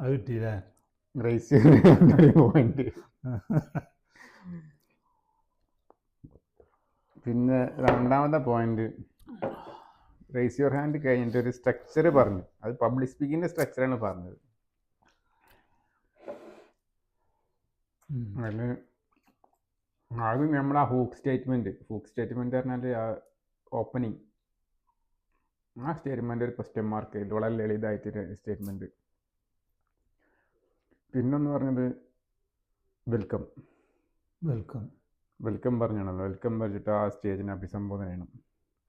അത് കിട്ടിയില്ലേ? Race point. പിന്നെ രണ്ടാമത്തെ പോയിന്റ്, റേസ് യുവർ ഹാൻഡ് കഴിഞ്ഞിട്ട് ഒരു സ്ട്രക്ചർ പറഞ്ഞു. അത് പബ്ലിക് സ്പീക്കിങ്ങിന്റെ സ്ട്രക്ചറാണ് പറഞ്ഞത്. അതിൽ ആദ്യം നമ്മൾ ആ ഹൂക്ക് സ്റ്റേറ്റ്മെന്റ് പറഞ്ഞാൽ ആ ഓപ്പണിങ്, ആ സ്റ്റേറ്റ്മെന്റ് ഒരു ക്വസ്റ്റ്യൻ മാർക്ക് വളരെ ലളിതമായിട്ടൊരു സ്റ്റേറ്റ്മെന്റ്. പിന്നൊന്ന് പറഞ്ഞത് വെൽക്കം പറഞ്ഞാണല്ലോ. വെൽക്കം പറഞ്ഞിട്ട് ആ സ്റ്റേജിനെ അഭിസംബോധന ചെയ്യണം.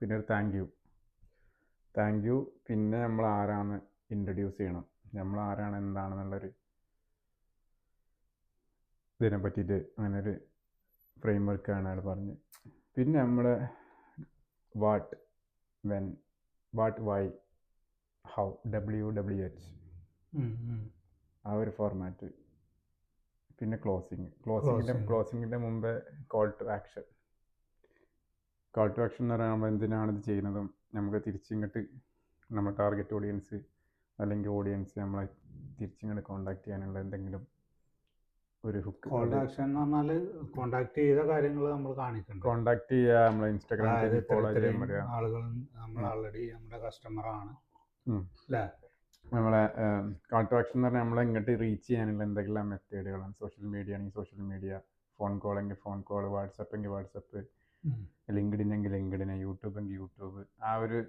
പിന്നെ ഒരു താങ്ക് യു. പിന്നെ നമ്മൾ ആരാണ് ഇൻട്രൊഡ്യൂസ് ചെയ്യണം. നമ്മൾ ആരാണ് എന്താണെന്നുള്ളൊരു ഇതിനെ പറ്റിയിട്ട് അങ്ങനെ ഒരു ഫ്രെയിം വർക്കാണ് അയാൾ പറഞ്ഞത്. പിന്നെ നമ്മളെ what, when, why, how, WWH ആ ഒരു ഫോർമാറ്റ്. പിന്നെ ക്ലോസിങ്ങിൻ്റെ മുമ്പേ കോൾ ടു ആക്ഷൻ എന്ന് പറയുമ്പോൾ നമ്മൾ എന്തിനാണ് ഇത് ചെയ്യുന്നതും നമുക്ക് തിരിച്ചിങ്ങോട്ട് നമ്മുടെ ടാർഗറ്റ് ഓഡിയൻസ് അല്ലെങ്കിൽ ഓഡിയൻസ് നമ്മളെ തിരിച്ചിങ്ങോട്ട് കോണ്ടാക്ട് ചെയ്യാനുള്ള എന്തെങ്കിലും ഒരു ഹുക്ക്. കോൾ ടു ആക്ഷൻ എന്ന് പറഞ്ഞാൽ കോണ്ടാക്ട് ചെയ്ത കാര്യങ്ങൾ നമ്മൾ കാണിക്കണം. കോണ്ടാക്ട് ചെയ്യുക, നമ്മളെ ഇൻസ്റ്റാഗ്രാം പേജിൽ ഫോളോ ചെയ്യാൻ പറ്റുക. ആളുകൾ നമ്മൾ ഓൾറെഡി നമ്മുടെ കസ്റ്റമറാണ്. നമ്മളെ കോൾ ടു ആക്ഷൻ എന്ന് പറഞ്ഞാൽ നമ്മളെ ഇങ്ങോട്ട് റീച്ച് ചെയ്യാനുള്ള എന്തെങ്കിലും മെത്തേഡുകളാണ്. സോഷ്യൽ മീഡിയ ആണെങ്കിൽ സോഷ്യൽ മീഡിയ, ഫോൺ കോൾ എങ്കിൽ ഫോൺ കോൾ, വാട്സപ്പ് എങ്കിൽ വാട്സപ്പ്, ലിങ്ക്ഡിൻ എങ്കിൽ ലിങ്ക്ഡിൻ, യൂട്യൂബ് എങ്കിൽ യൂട്യൂബ്. ആ ഒരു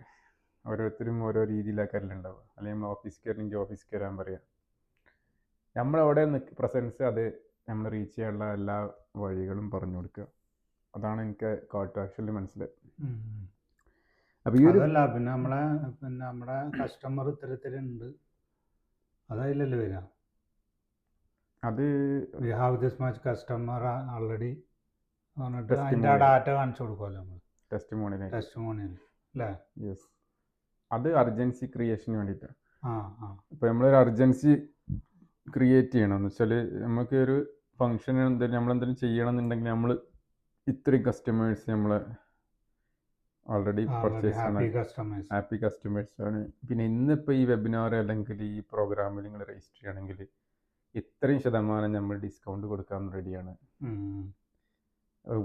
ഓരോരുത്തരും ഓരോ രീതിയിലാക്കാറില്ല ഉണ്ടാവുക. അല്ലെങ്കിൽ നമ്മൾ ഓഫീസ് കയറണമെങ്കിൽ ഓഫീസ് കയറാൻ പറയാം. നമ്മളെവിടെ പ്രസൻസ് അത് നമ്മൾ റീച്ച് ചെയ്യാനുള്ള എല്ലാ വഴികളും പറഞ്ഞു കൊടുക്കുക. അതാണ് എനിക്ക് കോൾ ടു ആക്ഷനിൽ മനസ്സിലായത്. അപ്പോൾ ഈ അതല്ല, പിന്നെ നമ്മുടെ കസ്റ്റമർ ഇത്തരത്തിലുണ്ട്, അതല്ലല്ലോ വരിക. അത് we have this much customer already പറഞ്ഞിട്ട് അതിൻ്റെ ഡാറ്റ കാണിച്ചു കൊടുക്കുമല്ലോ നമ്മൾ. ടെസ്റ്റിമോണിയൽ അല്ലേ? യെസ്. അത് അർജൻസി ക്രിയേഷന് വേണ്ടിയിട്ടാണ്. ഇപ്പോൾ നമ്മളൊരു അർജൻസി ക്രിയേറ്റ് ചെയ്യണമെന്ന് വെച്ചാൽ നമുക്ക് ഒരു ഫംഗ്ഷൻ നമ്മളെന്തെങ്കിലും ചെയ്യണമെന്നുണ്ടെങ്കിൽ നമ്മൾ ഇത്രയും കസ്റ്റമേഴ്സ് നമ്മളെ ഓൾറെഡി പർച്ചേസ് ആണ്, ഹാപ്പി കസ്റ്റമേഴ്സ് ആണ്. പിന്നെ ഇന്നിപ്പോൾ ഈ വെബിനാർ അല്ലെങ്കിൽ ഈ പ്രോഗ്രാമിൽ നിങ്ങൾ രജിസ്റ്റർ ചെയ്യണമെങ്കിൽ ഇത്രയും ശതമാനം നമ്മൾ ഡിസ്കൗണ്ട് കൊടുക്കാൻ റെഡിയാണ്.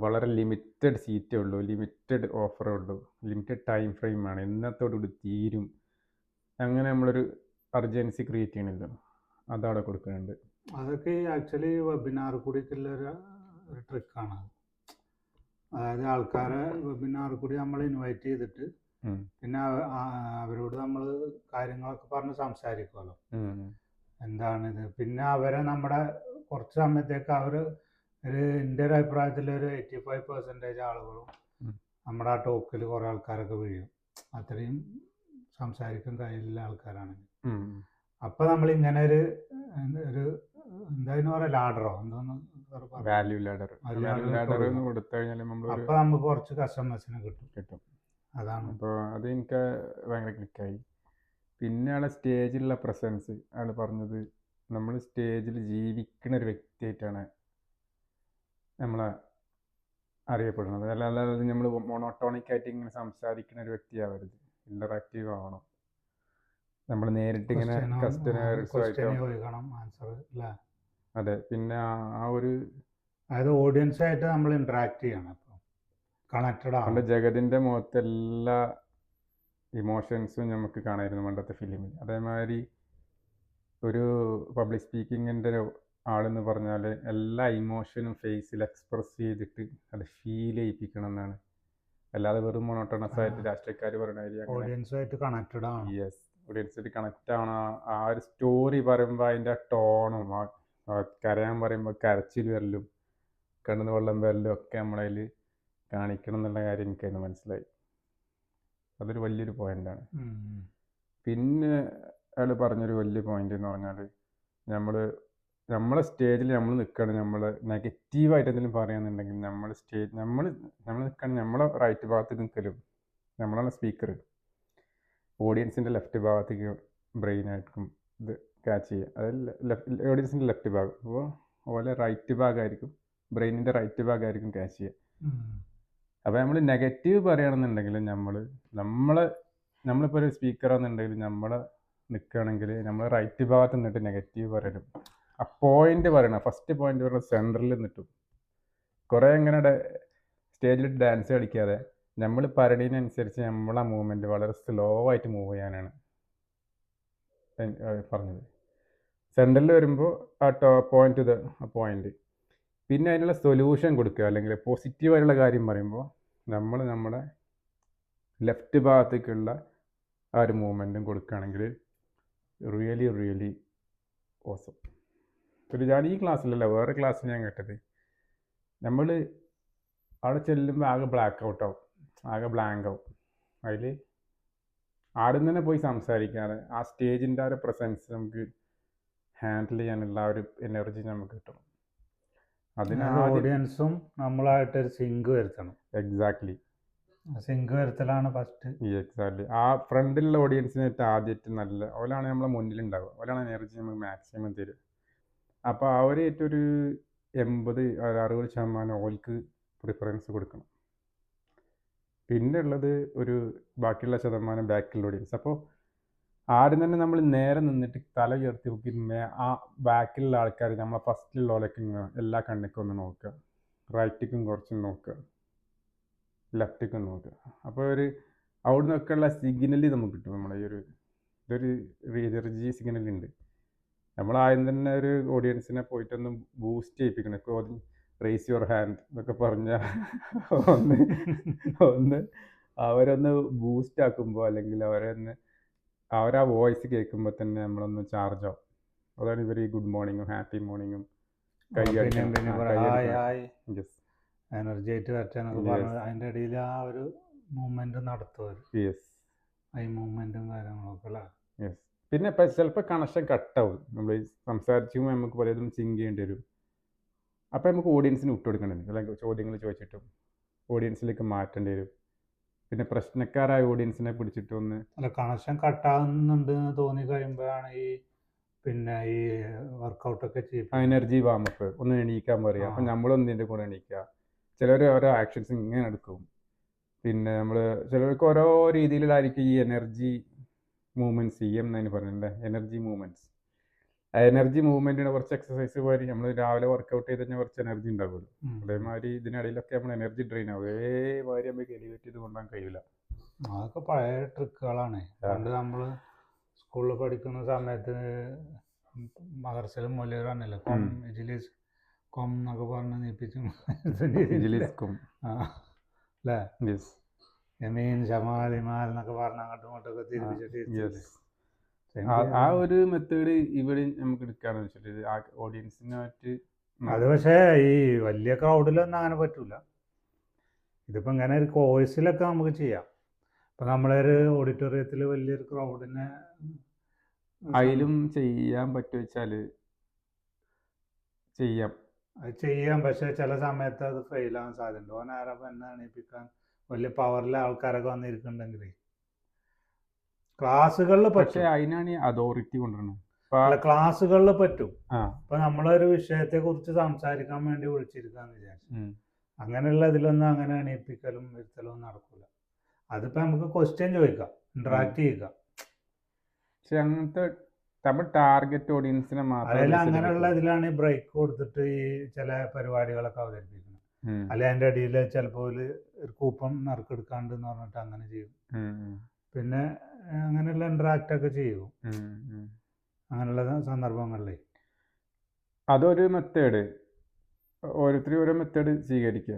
വളരെ ലിമിറ്റഡ് സീറ്റേ ഉള്ളൂ, ലിമിറ്റഡ് ഓഫറേ ഉള്ളൂ, ലിമിറ്റഡ് ടൈം ഫ്രെയിമാണ്, ഇന്നത്തോടുകൂടി തീരും. അങ്ങനെ നമ്മളൊരു അർജൻസി ക്രിയേറ്റ് ചെയ്യണമല്ലോ, അതവിടെ കൊടുക്കുന്നുണ്ട്. അതൊക്കെ ആക്ച്വലി വെബിനാർ കൂടിയിട്ടുള്ള ഒരു ട്രിക്കാണ്. അതായത് ആൾക്കാരെ വെബിനാർ കൂടി നമ്മൾ ഇൻവൈറ്റ് ചെയ്തിട്ട് പിന്നെ അവരോട് നമ്മൾ കാര്യങ്ങളൊക്കെ പറഞ്ഞ് സംസാരിക്കുമല്ലോ, എന്താണിത്. പിന്നെ അവരെ നമ്മുടെ കുറച്ച് സമയത്തേക്ക് എൻ്റെ ഒരു അഭിപ്രായത്തിൽ ഒരു 85% ആളുകളും നമ്മുടെ ആ ടോക്കിൽ കുറേ ആൾക്കാരൊക്കെ വീഴും, അത്രയും സംസാരിക്കാൻ കഴിയില്ല ആൾക്കാരാണെങ്കിൽ. അപ്പം നമ്മളിങ്ങനെ ഒരു എന്താന്ന് പറയാ, ലാഡറോ എന്തോന്ന്, വാല്യൂ ലാഡർ കൊടുത്തു കഴിഞ്ഞാൽ അപ്പം നമുക്ക് കുറച്ച് കസ്റ്റമേഴ്സിനെ കിട്ടും. അതാണ്. അപ്പോൾ അത് എനിക്ക് ഭയങ്കര ക്ലിക്കായി. പിന്നെ ആളെ സ്റ്റേജിലുള്ള പ്രസൻസ്, ആൾ പറഞ്ഞത് നമ്മൾ സ്റ്റേജിൽ ജീവിക്കുന്ന ഒരു വ്യക്തിയായിട്ടാണ് നമ്മളെ അറിയപ്പെടുന്നത്. അല്ലാതെ നമ്മൾ മോണോട്ടോണിക്കായിട്ട് ഇങ്ങനെ സംസാരിക്കുന്ന ഒരു വ്യക്തിയാവരുത്, ഇൻ്ററാക്റ്റീവ് ആവണം. നമ്മൾ നേരിട്ട് ഇങ്ങനെ അതെ. പിന്നെ ആ ഒരു അതായത് ഓഡിയൻസായിട്ട് നമ്മൾ ഇൻട്രാക്ട് ചെയ്യണം, കണക്റ്റഡ് ആണ്. ജഗതിൻ്റെ മുഖത്ത് എല്ലാ ഇമോഷൻസും നമുക്ക് കാണായിരുന്നു പണ്ടത്തെ ഫിലിമിൽ. അതേമാതിരി ഒരു പബ്ലിക് സ്പീക്കിങ്ങിൻ്റെ ആളെന്ന് പറഞ്ഞാൽ എല്ലാ ഇമോഷനും ഫേസിൽ എക്സ്പ്രസ് ചെയ്തിട്ട് അത് ഫീൽ ചെയ്യിപ്പിക്കണം എന്നാണ്. അല്ലാതെ വെറും മൊണോട്ടോണസ് ആയിട്ട് രാഷ്ട്രീയക്കാർ പറയുന്ന ഓഡിയൻസുമായിട്ട് കണക്റ്റഡ് ആണ്. യെസ്, ഓഡിയൻസായിട്ട് കണക്റ്റ് ആണ്. ആ ഒരു സ്റ്റോറി പറയുമ്പോൾ അതിൻ്റെ ടോണും, കരയാൻ പറയുമ്പോൾ കരച്ചിൽ വരലും കണ്ണിന് വെള്ളം വരലും ഒക്കെ നമ്മളതിൽ കാണിക്കണം എന്നുള്ള കാര്യം എനിക്കതിന് മനസ്സിലായി. അതൊരു വലിയൊരു പോയിൻ്റാണ്. പിന്നെ അയാൾ പറഞ്ഞൊരു വലിയ പോയിന്റ് എന്ന് പറഞ്ഞാൽ നമ്മളെ സ്റ്റേജിൽ നമ്മൾ നിൽക്കണം. നമ്മൾ നെഗറ്റീവായിട്ട് എന്തെങ്കിലും പറയുകയാണെന്നുണ്ടെങ്കിൽ നമ്മൾ നിൽക്കണം, നമ്മളെ റൈറ്റ് ഭാഗത്ത് നിൽക്കലും, നമ്മളാണ് സ്പീക്കർ, ഓഡിയൻസിൻ്റെ ലെഫ്റ്റ് ഭാഗത്തേക്ക് ബ്രെയിനായിരിക്കും ഇത് ക്യാച്ച് ചെയ്യുക. അതായത് ഓഡിയൻസിൻ്റെ ലെഫ്റ്റ് ഭാഗം, അപ്പോൾ അതുപോലെ റൈറ്റ് ഭാഗമായിരിക്കും, ബ്രെയിനിൻ്റെ റൈറ്റ് ഭാഗമായിരിക്കും ക്യാച്ച് ചെയ്യുക. അപ്പോൾ നമ്മൾ നെഗറ്റീവ് പറയുകയാണെന്നുണ്ടെങ്കിൽ നമ്മളിപ്പോൾ ഒരു സ്പീക്കറാണെന്നുണ്ടെങ്കിൽ നമ്മളെ നിൽക്കുകയാണെങ്കിൽ നമ്മൾ റൈറ്റ് ഭാഗത്ത് നിന്നിട്ട് നെഗറ്റീവ് പറയലും ആ പോയിന്റ് പറയണം. ഫസ്റ്റ് പോയിന്റ് പറയുന്നത് സെൻറ്ററിൽ നിന്നിട്ടും കുറേ ഇങ്ങനെ സ്റ്റേജിൽ ഡാൻസ് കളിക്കാതെ നമ്മൾ പറയണതിനനുസരിച്ച് നമ്മളെ മൂവ്മെൻറ്റ് വളരെ സ്ലോ ആയിട്ട് മൂവ് ചെയ്യാനാണ് പറഞ്ഞത്. സെൻറ്ററിൽ വരുമ്പോൾ ആ പോയിന്റ് ഇത് ആ പോയിന്റ്, പിന്നെ അതിനുള്ള സൊല്യൂഷൻ കൊടുക്കുക അല്ലെങ്കിൽ പോസിറ്റീവായിട്ടുള്ള കാര്യം പറയുമ്പോൾ നമ്മൾ നമ്മുടെ ലെഫ്റ്റ് ഭാഗത്തേക്കുള്ള ആ ഒരു മൂവ്മെൻറ്റും കൊടുക്കുകയാണെങ്കിൽ റിയലി റിയലി ഓസം. ഞാൻ ഈ ക്ലാസ്സിലല്ല വേറെ ക്ലാസ്സിൽ ഞാൻ കേട്ടത്, നമ്മൾ അവിടെ ചെല്ലുമ്പോൾ ആകെ ബ്ലാക്ക് ഔട്ട് ആവും, ആകെ ബ്ലാങ്ക് ആവും. അതിൽ ആരും തന്നെ പോയി സംസാരിക്കാതെ ആ സ്റ്റേജിൻ്റെ ആ ഒരു പ്രസൻസ് നമുക്ക് ഹാൻഡിൽ ചെയ്യാനുള്ള ആ ഒരു എനർജി നമുക്ക് കിട്ടണം. ഓഡിയൻസും നമ്മളായിട്ടൊരു സിങ്ക് വരുത്തണം. എക്സാക്ട്ലി, സിങ്ക് വരുത്തലാണ് ഫസ്റ്റ്. എക്സാക്ട്ലി. ആ ഫ്രണ്ടിലുള്ള ഓഡിയൻസിനായിട്ട് ആദ്യമായിട്ട് നല്ല ഓലാണ് നമ്മളെ മുന്നിലുണ്ടാവുക, ഓലാണ് എനർജി നമുക്ക് മാക്സിമം തരും. അപ്പോൾ അവരായിട്ടൊരു 80-60% ഓൾക്ക് പ്രിഫറൻസ് കൊടുക്കണം. പിന്നെ ഉള്ളത് ഒരു ബാക്കിയുള്ള ശതമാനം ബാക്കിലുള്ള ഓഡിയൻസ്. അപ്പോൾ ആദ്യം തന്നെ നമ്മൾ നേരെ നിന്നിട്ട് തല ഉയർത്തി നോക്കി ആ ബാക്കിലുള്ള ആൾക്കാർ നമ്മളെ ഫസ്റ്റിലുള്ള ഓലൊക്കെ എല്ലാ കണ്ണിക്കും ഒന്ന് നോക്കുക, റൈറ്റിക്കും കുറച്ചും നോക്കുക, ലെഫ്റ്റിക്കും നോക്കുക. അപ്പോൾ ഒരു അവിടെ നിന്നൊക്കെയുള്ള സിഗ്നൽ നമുക്ക് കിട്ടും. നമ്മുടെ ഈ ഇതൊരു എനർജി സിഗ്നൽ ഉണ്ട്. നമ്മൾ ആദ്യം തന്നെ ഒരു ഓഡിയൻസിനെ പോയിട്ടൊന്ന് ബൂസ്റ്റ് ചെയ്യിപ്പിക്കണം. റേസ് യുവർ ഹാൻഡ് എന്നൊക്കെ പറഞ്ഞാൽ ഒന്ന് അവരൊന്ന് ബൂസ്റ്റ് ആക്കുമ്പോൾ അല്ലെങ്കിൽ അവരാ വോയിസ് കേൾക്കുമ്പോൾ തന്നെ നമ്മളൊന്ന് ചാർജ് ആവും. അതാണ് ഇവർ ഈ ഗുഡ് മോർണിംഗും ഹാപ്പി മോർണിംഗും എനർജി ആയിട്ട് വരട്ടെന്നൊക്കെ പറഞ്ഞു അതിൻ്റെ ഇടയിൽ ആ ഒരു മൂവ്മെന്റ് നടത്തും. ഈ മൂവ്മെന്റും കാര്യങ്ങളൊക്കെ അല്ലേ. പിന്നെ ഇപ്പം ചിലപ്പോൾ കണക്ഷൻ കട്ടാവും. നമ്മൾ സംസാരിച്ചുമ്പോൾ നമുക്ക് പലതും സിങ്ക് ചെയ്യേണ്ടി വരും. അപ്പോൾ നമുക്ക് ഓഡിയൻസിന് വിട്ടുകൊടുക്കേണ്ടി വരും. അല്ലെങ്കിൽ ചോദ്യങ്ങൾ ചോദിച്ചിട്ടും ഓഡിയൻസിലേക്ക് മാറ്റേണ്ടി വരും. പിന്നെ പ്രശ്നക്കാരായ ഓഡിയൻസിനെ പിടിച്ചിട്ട് കണക്ഷൻ കട്ടാകുന്നുണ്ട് എന്ന് തോന്നി കഴിയുമ്പോഴാണ് ഈ വർക്കൗട്ടൊക്കെ ചെയ്യും. എനർജി വാമപ്പ് ഒന്ന് എണീക്കാൻ പറയുക. അപ്പം നമ്മളൊന്നിൻ്റെ കൂടെ എണീക്കുക. ചിലർ ഓരോ ആക്ഷൻസ് ഇങ്ങനെ എടുക്കും. പിന്നെ ചിലർക്ക് ഓരോ രീതിയിലായിരിക്കും ഈ എനർജി മൂവ്മെൻറ്റ്സ് എന്നതിന് പറഞ്ഞില്ലേ, എനർജി മൂവ്മെൻറ്റ്സ്. ആ എനർജി മൂവ്മെൻറ്റിന് കുറച്ച് എക്സസൈസ് പോലെ നമ്മൾ രാവിലെ വർക്കൗട്ട് ചെയ്ത് കഴിഞ്ഞാൽ കുറച്ച് എനർജി ഉണ്ടാവുമല്ലോ. അതേമാതിരി ഇതിനിടയിലൊക്കെ നമ്മൾ എനർജി ഡ്രെയിൻ ആവും. അതേമാതിരി നമുക്ക് എലിവേറ്റ് ചെയ്ത് കൊണ്ടുപോകാൻ കഴിയില്ല. അതൊക്കെ പഴയ ട്രിക്കുകളാണ്. പണ്ട് നമ്മൾ സ്കൂളിൽ പഠിക്കുന്ന സമയത്ത് മദർസയിലും മൊലിയറാണല്ലോ കൊം എന്നൊക്കെ പറഞ്ഞ് നീപ്പിച്ചും അല്ലേ, യമീൻ ഷമാൽ ഇമാൽ എന്നൊക്കെ പറഞ്ഞ് അങ്ങോട്ടും ഇങ്ങോട്ടൊക്കെ തിരിപ്പിച്ചിട്ട് ആ ഒരു മെത്തേഡ് ഇവിടെ നമുക്ക് എടുക്കാന്ന് വെച്ചിട്ട് ആ ഓഡിയൻസിനായിട്ട്. അത് പക്ഷേ ഈ വലിയ ക്രൗഡിലൊന്നും അങ്ങനെ പറ്റൂല. ഇതിപ്പോൾ ഇങ്ങനെ ഒരു കോഴ്സിലൊക്കെ നമുക്ക് ചെയ്യാം. ഇപ്പം നമ്മളൊരു ഓഡിറ്റോറിയത്തിൽ വലിയൊരു ക്രൗഡിനെ അതിലും ചെയ്യാൻ പറ്റുമോ വെച്ചാൽ ചെയ്യാം. പക്ഷേ ചില സമയത്ത് അത് ഫെയിലാകാൻ സാധ്യതയുണ്ട്. ഓനാരപ്പം എന്നെ എണീപ്പിക്കാൻ വലിയ പവറിലെ ആൾക്കാരൊക്കെ വന്നിരിക്കുന്നുണ്ടെങ്കിൽ ക്ലാസ്സുകളിൽ പക്ഷേ അതിനാണ് അതോറിറ്റി കൊണ്ടുവരുന്നത്. ക്ലാസ്സുകളിൽ പറ്റും. ഇപ്പൊ നമ്മളൊരു വിഷയത്തെ കുറിച്ച് സംസാരിക്കാൻ വേണ്ടി വിളിച്ചിരിക്കാന്ന് വിചാരിച്ചു. അങ്ങനെയുള്ള ഇതിലൊന്നും അങ്ങനെ എണീപ്പിക്കലും വരുത്തലും നടക്കൂല. അതിപ്പോ നമുക്ക് ക്വസ്റ്റ്യൻ ചോദിക്കാം, ഇന്ററാക്ട് ചെയ്യുക. പക്ഷെ അങ്ങനത്തെ ടാർഗറ്റ് ഓഡിയൻസിനെ അതിൽ അങ്ങനെയുള്ള ഇതിലാണ് ഈ ബ്രേക്ക് കൊടുത്തിട്ട് ഈ ചില പരിപാടികളൊക്കെ അവതരിപ്പിക്കുന്നത്. അല്ലെ അതിൻ്റെ ഇടയിൽ ചിലപ്പോൾ ഒരു കൂപ്പൺ നറുക്കെടുക്കാണ്ട് എന്ന് പറഞ്ഞിട്ട് അങ്ങനെ ചെയ്യും. പിന്നെ അങ്ങനെയുള്ള ഇന്ററാക്ട് ഒക്കെ ചെയ്യും അങ്ങനെയുള്ള സന്ദർഭങ്ങളിൽ. അതൊരു മെത്തേഡ്, ഓരോരുത്തരും ഓരോ മെത്തേഡ് സ്വീകരിക്കുക.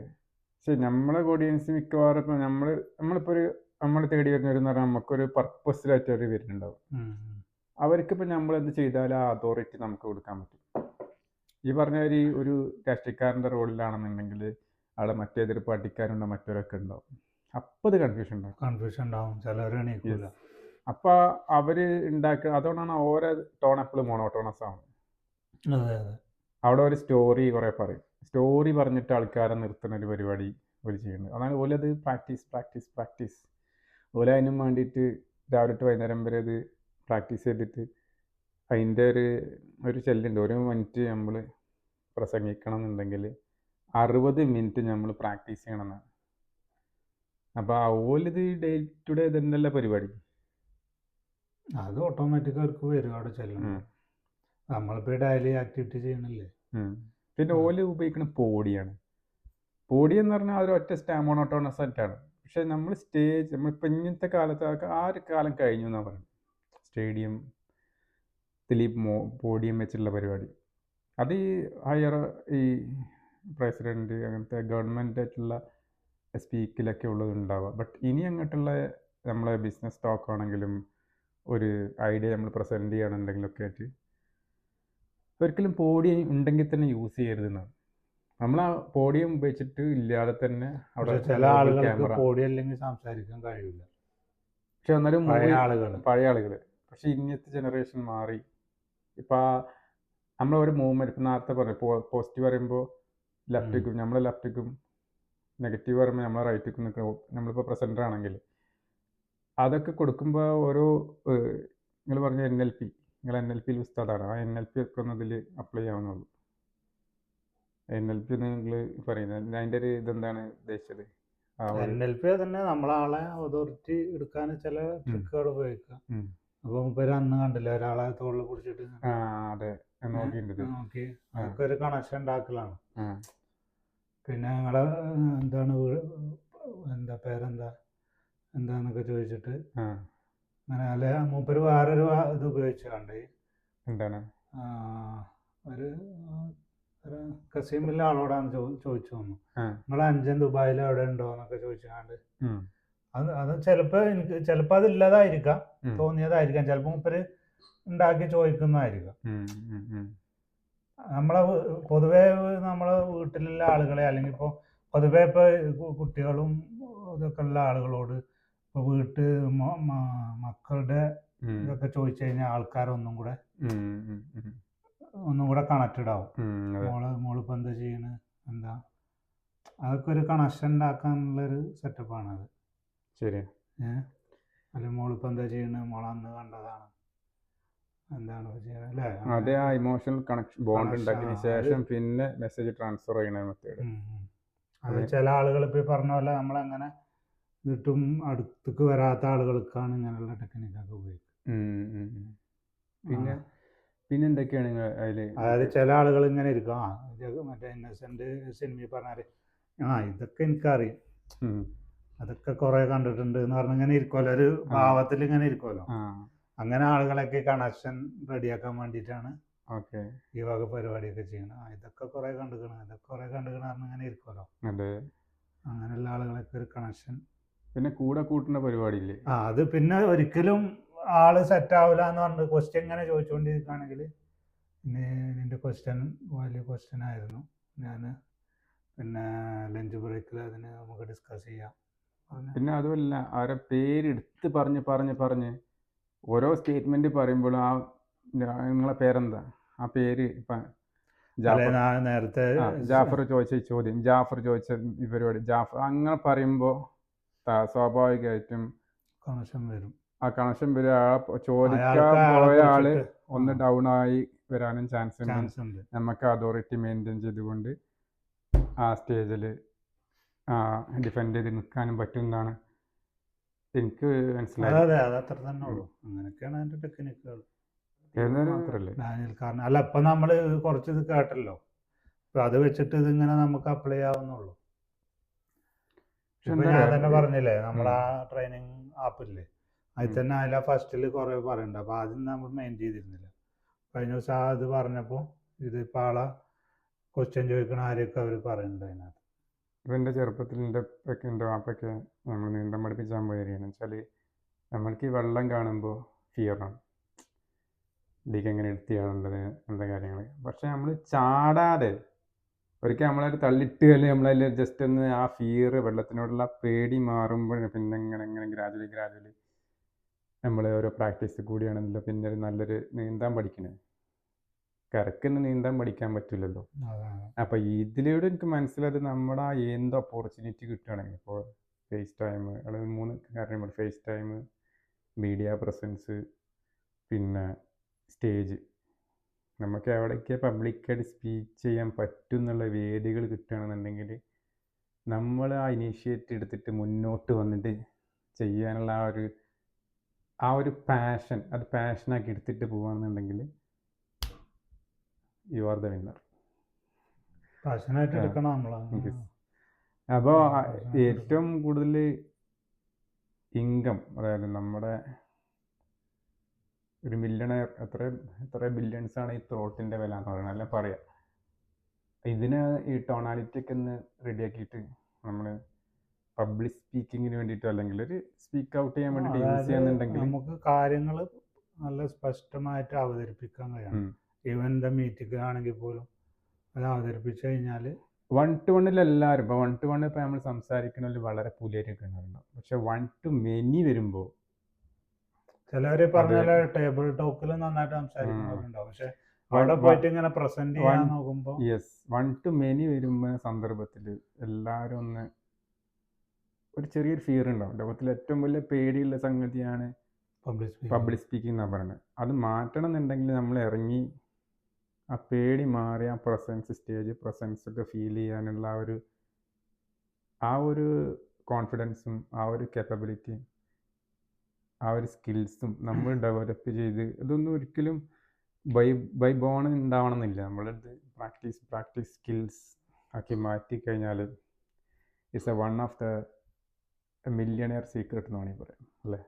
പക്ഷെ നമ്മളെ ഓഡിയൻസ് മിക്കവാറും ഇപ്പം നമ്മൾ തേടി വരുന്നവരെന്ന് പറഞ്ഞാൽ നമുക്കൊരു പർപ്പസിലായിട്ട് അവർ വരുന്നുണ്ടാവും. അവർക്കിപ്പോൾ നമ്മളെന്ത് ചെയ്താലും ആ അതോറിറ്റി നമുക്ക് കൊടുക്കാൻ പറ്റും. ഈ പറഞ്ഞ ഒരു രാഷ്ട്രീയക്കാരൻ്റെ റോളിലാണെന്നുണ്ടെങ്കിൽ അവിടെ മറ്റേതൊരു പാർട്ടിക്കാരുണ്ടോ മറ്റവരൊക്കെ ഉണ്ടാവും. അപ്പോൾ അത് കൺഫ്യൂഷൻ ഉണ്ടാവും. ചിലർ എണീക്കില്ല. അപ്പോൾ അവർ ഉണ്ടാക്കുക അതുകൊണ്ടാണ് ഓരോ ടോൺ എപ്പോഴും മോണോട്ടോണസ് ആണ്. അവിടെ ഒരു സ്റ്റോറി കുറേ പറയും. സ്റ്റോറി പറഞ്ഞിട്ട് ആൾക്കാരെ നിർത്തുന്ന ഒരു പരിപാടി ഒരു ചെയ്യുന്നത്. അതാണ് ഓലത് പ്രാക്ടീസ്. ഓല അതിനും വേണ്ടിയിട്ട് രാവിലെ തൊട്ട് വൈകുന്നേരം വരെ അത് പ്രാക്ടീസ് ചെയ്തിട്ട് അതിൻ്റെ ഒരു ചെല്ലുണ്ട്. 1 മിനിറ്റ് നമ്മൾ പ്രസംഗിക്കണം എന്നുണ്ടെങ്കിൽ 60 മിനിറ്റ് നമ്മൾ പ്രാക്ടീസ് ചെയ്യണമെന്നാണ്. അപ്പോൾ ഓലിത് ഡേ ടു ഡേ തന്നെയല്ല പരിപാടി. അത് ഓട്ടോമാറ്റിക് അവർക്ക് വരും അവിടെ ചെല്ലുമ്പോൾ. നമ്മളിപ്പോൾ ഡെയിലി ആക്ടിവിറ്റി ചെയ്യണില്ലേ. പിന്നെ ഓല് ഉപയോഗിക്കുന്ന പോഡിയാണ്. പോഡി എന്ന് പറഞ്ഞാൽ അതൊരു ഒറ്റ മോണോട്ടോണസ് സെറ്റാണ്. പക്ഷെ നമ്മൾ നമ്മളിപ്പോൾ ഇങ്ങനത്തെ കാലത്ത് ആ ഒരു കാലം കഴിഞ്ഞു എന്നാണ് പറയുന്നത്. സ്റ്റേഡിയം പോഡിയം വെച്ചിട്ടുള്ള പരിപാടി അത് ഈ ഹയർ ഈ പ്രസിഡന്റ് അങ്ങനത്തെ ഗവൺമെൻറ് ആയിട്ടുള്ള സ്പീക്കിലൊക്കെ ഉള്ളത് ഉണ്ടാവുക. ബട്ട് ഇനി അങ്ങോട്ടുള്ള നമ്മളെ ബിസിനസ് ടോക്ക് ആണെങ്കിലും ഒരു ഐഡിയ നമ്മൾ പ്രസൻറ്റ് ചെയ്യണമെന്നുണ്ടെങ്കിലൊക്കെ ആയിട്ട് ഒരിക്കലും പോഡിയം ഉണ്ടെങ്കിൽ തന്നെ യൂസ് ചെയ്യരുതെന്നാണ്. നമ്മൾ ആ പോഡിയം ഉപയോഗിച്ചിട്ട് ഇല്ലാതെ തന്നെ അവിടെ ചില ആളുകൾക്ക് പോഡിയം അല്ലെങ്കിൽ സംസാരിക്കാൻ കഴിയില്ല. പക്ഷെ എന്നാലും പഴയ ആളുകൾ പക്ഷെ ഇന്നത്തെ ജനറേഷൻ മാറി. ഇപ്പം നമ്മളൊരു മൂവ്മെൻറ്റ് ഇപ്പം നേരത്തെ പറഞ്ഞു പോസിറ്റീവ് പറയുമ്പോൾ ലെഫ്റ്റിക്കും നമ്മളെ ലെഫ്റ്റിക്കും, നെഗറ്റീവ് പറയുമ്പോൾ നമ്മളെ റൈറ്റിക്കും നിൽക്കുന്ന നമ്മളിപ്പോൾ പ്രസൻറ്റർ ആണെങ്കിൽ അതൊക്കെ കൊടുക്കുമ്പോൾ ഓരോ നിങ്ങൾ പറഞ്ഞ NLP, നിങ്ങൾ NLP ഉസ്താദാണ്. ആ NLP ഒക്കെ ഒന്നതിൽ അപ്ലൈ ചെയ്യാവുന്നുള്ളൂ. NLP നിങ്ങൾ പറയുന്നത് അതിൻ്റെ ഒരു ഇതെന്താണ് ഉദ്ദേശിച്ചത്? NLP തന്നെ നമ്മളാളെ അതോറിറ്റി എടുക്കാൻ ചില ട്രിക്കുകൾ ഉപയോഗിക്കാം. അപ്പൊ മുപ്പര് അന്ന് കണ്ടില്ല ഒരാളെ തോളിൽ പിടിച്ചിട്ട് നോക്കി അതൊക്കെ ഒരു കണക്ഷൻ ഉണ്ടാക്കലാണ്. പിന്നെ ഞങ്ങളെ എന്താണ് എന്താ പേരെന്താ എന്താന്നൊക്കെ ചോദിച്ചിട്ട് അങ്ങനെ അല്ലെ മൂപ്പര് വേറൊരു ഇത് ഉപയോഗിച്ചാണ്ട് എന്താണ് ഒരു കസീമില്ല ആളോടാണ് ചോദിച്ചു വന്നു, നിങ്ങൾ 5 ദുബായിൽ എവിടെ ഉണ്ടോ എന്നൊക്കെ ചോദിച്ചാണ്ട്. അത് ചിലപ്പോൾ അതില്ലാതായിരിക്കാം, തോന്നിയതായിരിക്കാം, ചിലപ്പോൾ മൂപ്പര് ഉണ്ടാക്കി ചോദിക്കുന്നതായിരിക്കാം. നമ്മളെ പൊതുവെ നമ്മളെ വീട്ടിലുള്ള ആളുകളെ അല്ലെങ്കിൽ ഇപ്പോൾ പൊതുവെ ഇപ്പോൾ കുട്ടികളും ഇതൊക്കെ ഉള്ള ആളുകളോട് ഇപ്പോൾ മക്കളുടെ ഇതൊക്കെ ചോദിച്ചു കഴിഞ്ഞാൽ ആൾക്കാരൊന്നും കൂടെ കണക്റ്റഡ് ആവും. മോളിപ്പോൾ എന്താ ചെയ്യണ്, എന്താ, അതൊക്കെ ഒരു കണക്ഷൻ ഉണ്ടാക്കാനുള്ളൊരു സെറ്റപ്പാണത്. ശരി. അല്ല മോളിപ്പോൾ എന്താ ചെയ്യണ്, മോളന്ന് കണ്ടതാണ്, എന്താണ് ചെയ്യുന്നത് അല്ലേ. അതെ, ആ ഇമോഷണൽ കണക്ഷൻ ബോണ്ട് ഉണ്ടാക്കിയതിന് ശേഷം പിന്നെ മെസ്സേജ് ട്രാൻസ്ഫർ ചെയ്യണ മെത്തേഡ്. അത് ചില ആളുകൾ ഇപ്പോൾ പറഞ്ഞ പോലെ നമ്മളെങ്ങനെ എന്നിട്ടും അടുത്തേക്ക് വരാത്ത ആളുകൾക്കാണ് ഇങ്ങനെയുള്ള ടെക്നിക്കൊക്കെ ഉപയോഗിക്കുന്നത്. പിന്നെ എന്തൊക്കെയാണ് അതിൽ? അതായത് ചില ആളുകൾ ഇങ്ങനെ ഇരിക്കും, മറ്റേ ഇന്നസെന്റ് സിനിമയിൽ പറഞ്ഞാൽ ഇതൊക്കെ എനിക്കറിയാം, അതൊക്കെ കുറെ കണ്ടിട്ടുണ്ട് എന്ന് പറഞ്ഞ് ഇങ്ങനെ ഇരിക്കുമല്ലോ, ഒരു ഭാവത്തിൽ ഇങ്ങനെ ഇരിക്കുമല്ലോ. അങ്ങനെ ആളുകളൊക്കെ കണക്ഷൻ റെഡിയാക്കാൻ വേണ്ടിയിട്ടാണ് ഈ വക പരിപാടിയൊക്കെ ചെയ്യണം. ഇതൊക്കെ കുറെ കണ്ടുകണ അങ്ങനെ ഇരിക്കുമല്ലോ, അങ്ങനെയുള്ള ആളുകളൊക്കെ ഒരു കണക്ഷൻ. പിന്നെ കൂടെ കൂട്ടുന്ന പരിപാടി ഇല്ലേ, അത് പിന്നെ ഒരിക്കലും ആള് സെറ്റ് ആവില്ല എന്ന് പറഞ്ഞിട്ട് ക്വസ്റ്റ്യൻ ഇങ്ങനെ ചോദിച്ചുകൊണ്ടിരിക്കുകയാണെങ്കിൽ നിന്റെ ക്വസ്റ്റ്യൻ വലിയ ക്വസ്റ്റ്യൻ ആയിരുന്നു, ഞാൻ പിന്നെ ലഞ്ച് ബ്രേക്കിൽ അതിന് നമുക്ക് ഡിസ്കസ് ചെയ്യാം. പിന്നെ അതുമല്ല അവരെ പേരെടുത്ത് പറഞ്ഞ് ഓരോ സ്റ്റേറ്റ്മെന്റ് പറയുമ്പോഴും ആ നിങ്ങളെ പേരെന്താ, ആ പേര് ഇപ്പം നേരത്തെ ജാഫർ ചോദിച്ച ചോദ്യം, ജാഫർ ചോദിച്ച ഈ പരിപാടി, ജാഫർ അങ്ങനെ പറയുമ്പോൾ സ്വാഭാവികമായിട്ടും കണക്ഷൻ വരും. ആ കണക്ഷൻ വരും. ചോദിക്കാൻ പോയ ആള് ഒന്ന് ഡൗൺ ആയി വരാനും ചാൻസ് ഉണ്ട്. നമുക്ക് അതോറിറ്റി മെയിൻറ്റെയിൻ ചെയ്തുകൊണ്ട് ആ സ്റ്റേജിൽ ഡിഫെൻഡ് ചെയ്ത് നിൽക്കാനും പറ്റുന്നതാണ് എനിക്ക് മനസ്സിലായത്. അതെ, അതത്ര തന്നെ ഉള്ളൂ. അങ്ങനെയൊക്കെയാണ് അതിൻ്റെ ടെക്നിക്കുകൾ. മാത്രമല്ലേ കാരണം അല്ല, ഇപ്പം നമ്മൾ കുറച്ച് ഇത് കേട്ടല്ലോ, അപ്പം അത് വെച്ചിട്ട് ഇതിങ്ങനെ നമുക്ക് അപ്ലൈ ആവുന്നുള്ളൂ. ഇപ്പം ഞാൻ തന്നെ പറഞ്ഞില്ലേ, നമ്മളാ ട്രെയിനിങ് ആപ്പില്ലേ, അതിൽ തന്നെ അതിലാ ഫസ്റ്റിൽ കുറേ പറയണ്ട. അപ്പം ആദ്യം നമ്മൾ മെയിൻ ചെയ്തിരുന്നില്ല. കഴിഞ്ഞ ദിവസം അത് പറഞ്ഞപ്പോൾ ഇതിപ്പോൾ ആളെ ക്വസ്റ്റ്യൻ ചോദിക്കണ ആരെയൊക്കെ അവർ പറയുന്നുണ്ട് അതിനകത്ത്. ഇപ്പം എൻ്റെ ചെറുപ്പത്തിൽ എൻ്റെ വാപ്പൊക്കെ നമ്മൾ നീന്തം പഠിപ്പിച്ചാൽ പോയിരിക്കുകയാണ് വെച്ചാൽ, നമ്മൾക്ക് ഈ വെള്ളം കാണുമ്പോൾ ഫിയറാണ്, ഇതിലേക്ക് എങ്ങനെ എടുത്തിയാളുള്ളത് എന്താ കാര്യങ്ങൾ. പക്ഷെ നമ്മൾ ചാടാതെ ഒരിക്കൽ നമ്മളത് തള്ളിയിട്ട് അല്ലെങ്കിൽ നമ്മളതിൽ ജസ്റ്റ് ഒന്ന് ആ ഫിയർ, വെള്ളത്തിനോടുള്ള പേടി മാറുമ്പോൾ പിന്നെ ഇങ്ങനെ ഗ്രാജുവലി നമ്മൾ ഓരോ പ്രാക്ടീസ് കൂടിയാണെന്നല്ലോ പിന്നെ ഒരു നല്ലൊരു നീന്താൻ പഠിക്കണേ. കരക്കെന്ന് നീന്താൻ പഠിക്കാൻ പറ്റില്ലല്ലോ. അപ്പം ഇതിലൂടെ എനിക്ക് മനസ്സിലായത് നമ്മുടെ ആ എന്ത് ഓപ്പർച്യൂണിറ്റി കിട്ടുകയാണെങ്കിൽ, ഇപ്പോൾ ഫേസ് ടൈം, അല്ലെങ്കിൽ 3 കാര്യങ്ങൾ, ഫേസ് ടൈം, മീഡിയ പ്രസൻസ്, പിന്നെ സ്റ്റേജ്, നമുക്ക് എവിടേക്ക് പബ്ലിക്കായിട്ട് സ്പീക്ക് ചെയ്യാൻ പറ്റും എന്നുള്ള വേദികൾ കിട്ടുകയാണെന്നുണ്ടെങ്കിൽ നമ്മൾ ആ ഇനീഷ്യേറ്റീവ് എടുത്തിട്ട് മുന്നോട്ട് വന്നിട്ട് ചെയ്യാനുള്ള ആ ഒരു പാഷൻ അത് പാഷനാക്കി എടുത്തിട്ട് പോവാണെന്നുണ്ടെങ്കിൽ യു ആർ ദ വിന്നർ. പാഷനായിട്ട് എടുക്കണം നമ്മള്. അപ്പോൾ passionate ഏറ്റവും കൂടുതൽ ഇൻകം, അതായത് നമ്മുടെ ഒരു മില്യണയർ എത്ര ബില്യൺസ് ആണ് ഈ ത്രോട്ടിൻ്റെ വില എന്ന് പറയുന്നത്, അല്ല പറയാം. ഇതിന് ഈ ടോണാലിറ്റി ഒക്കെ ഒന്ന് റെഡിയാക്കിയിട്ട് നമ്മൾ പബ്ലിക് സ്പീക്കിങ്ങിന് വേണ്ടിയിട്ടോ അല്ലെങ്കിൽ ഒരു സ്പീക്ക് ഔട്ട് ചെയ്യാൻ വേണ്ടിയിട്ട് യൂസ് അതായത് ചെയ്യാന്നുണ്ടെങ്കിൽ നമുക്ക് കാര്യങ്ങൾ നല്ല സ്പഷ്ടമായിട്ട് അവതരിപ്പിക്കാൻ കഴിയണം. ഈവൻ ദ മീറ്റിംഗ് ആണെങ്കിൽ പോലും അത് അവതരിപ്പിച്ചു കഴിഞ്ഞാൽ 1-to-1 എല്ലാവരും ഇപ്പോൾ 1-to-1 ഇപ്പോൾ നമ്മൾ സംസാരിക്കണമെങ്കിൽ വളരെ പുലിയായിട്ടൊക്കെ ഉണ്ടാവും. പക്ഷെ 1-to-many വരുമ്പോൾ ചിലവര് പറഞ്ഞാല് ടേബിൾ ടോക്കിൽ നന്നായിട്ട് സംസാരിക്കുന്നവരുണ്ടാവും. പക്ഷെ അവിടെ പോയിട്ട് ഇങ്ങനെ പ്രസന്റ് ചെയ്യാൻ നോക്കുമ്പോൾ 1-to-many വരുമ്പോൾ സന്ദർഭത്തിൽ എല്ലാവരും ഒന്ന് ഒരു ചെറിയൊരു ഫിയർ ഉണ്ടാവും. ലോകത്തിൽ ഏറ്റവും വലിയ പേടിയുള്ള സംഗതിയാണ് പബ്ലിക് സ്പീക്കിംഗ് എന്നാണ് പറയുന്നത്. അത് മാറ്റണം എന്നുണ്ടെങ്കിൽ നമ്മൾ ഇറങ്ങി ആ പേടി മാറി ആ പ്രസൻസ്, സ്റ്റേജ് പ്രസൻസ് ഒക്കെ ഫീൽ ചെയ്യാനുള്ള ആ ഒരു കോൺഫിഡൻസും ആ ഒരു കേപ്പബിലിറ്റിയും ആ ഒരു സ്കിൽസും നമ്മൾ ഡെവലപ്പ് ചെയ്ത്, ഇതൊന്നും ഒരിക്കലും ബൈ ബോൺ ഉണ്ടാവണമെന്നില്ല. നമ്മളത് പ്രാക്ടീസ് സ്കിൽസ് ആക്കി മാറ്റിക്കഴിഞ്ഞാൽ it's one of the millionaire secret എന്ന് വേണമെങ്കിൽ പറയാം, അല്ലേ?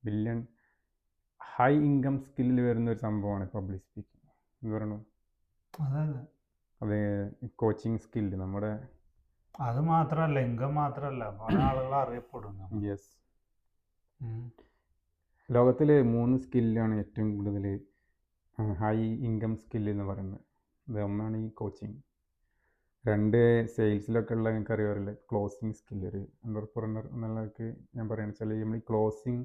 ബില്യൺ ഹൈ ഇൻകം സ്കില്ലിൽ വരുന്ന ഒരു സംഭവമാണ് പബ്ലിക് സ്പീക്കിംഗ് എന്ന് പറയുന്നു. അത് കോച്ചിങ് സ്കില്ല് നമ്മുടെ അത് മാത്രമല്ല, ഇൻകം മാത്രമല്ല, പല ആളുകൾ അറിയപ്പെടുന്നു. യെസ്, ലോകത്തിൽ 3 സ്കില്ലാണ് ഏറ്റവും കൂടുതൽ ഹൈ ഇൻകം സ്കില്ല് എന്ന് പറയുന്നത്. ഒന്നാണ് ഈ കോച്ചിങ്, 2 സെയിൽസിലൊക്കെ ഉള്ള നിങ്ങൾക്ക് അറിയാറില്ല ക്ലോസിങ് സ്കില്ല്. ഒരു എൻ്റർപ്രനർ എന്നുള്ളതൊക്കെ ഞാൻ പറയുന്നത് വെച്ചാൽ നമ്മൾ ഈ ക്ലോസിങ്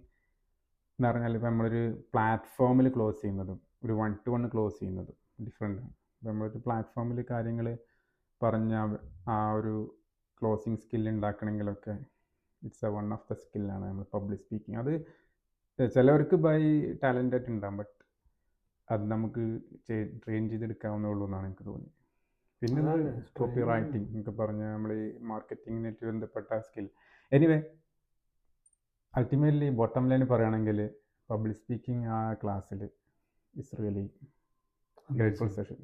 എന്ന് പറഞ്ഞാൽ ഇപ്പോൾ നമ്മളൊരു പ്ലാറ്റ്ഫോമിൽ ക്ലോസ് ചെയ്യുന്നതും ഒരു 1-to-1 ക്ലോസ് ചെയ്യുന്നതും ഡിഫറെൻ്റ് ആണ്. ഇപ്പോൾ നമ്മളൊരു പ്ലാറ്റ്ഫോമിൽ കാര്യങ്ങൾ പറഞ്ഞ ആ ഒരു ക്ലോസിങ് സ്കില്ല് ഉണ്ടാക്കണമെങ്കിലൊക്കെ ഇറ്റ്സ് വൺ ഓഫ് ദ സ്കില്ലാണ് നമ്മൾ പബ്ലിക് സ്പീക്കിംഗ്. അത് ചിലവർക്ക് ബൈ ടാലൻ്റായിട്ട് ഉണ്ടാകും, ബട്ട് അത് നമുക്ക് ട്രെയിൻ ചെയ്തെടുക്കാവുന്നേ ഉള്ളൂ എന്നാണ് എനിക്ക് തോന്നിയത്. പിന്നെ കോപ്പി റൈറ്റിംഗ് എന്നൊക്കെ പറഞ്ഞാൽ നമ്മൾ ഈ മാർക്കറ്റിങ്ങിനായിട്ട് ബന്ധപ്പെട്ട skill. Anyway ultimately bottom line പറയുകയാണെങ്കിൽ പബ്ലിക് സ്പീക്കിംഗ് ആ ക്ലാസ്സിൽ ഇറ്റ്സ് റിയലി ഗ്രേറ്റ്ഫുൾ സെഷൻ.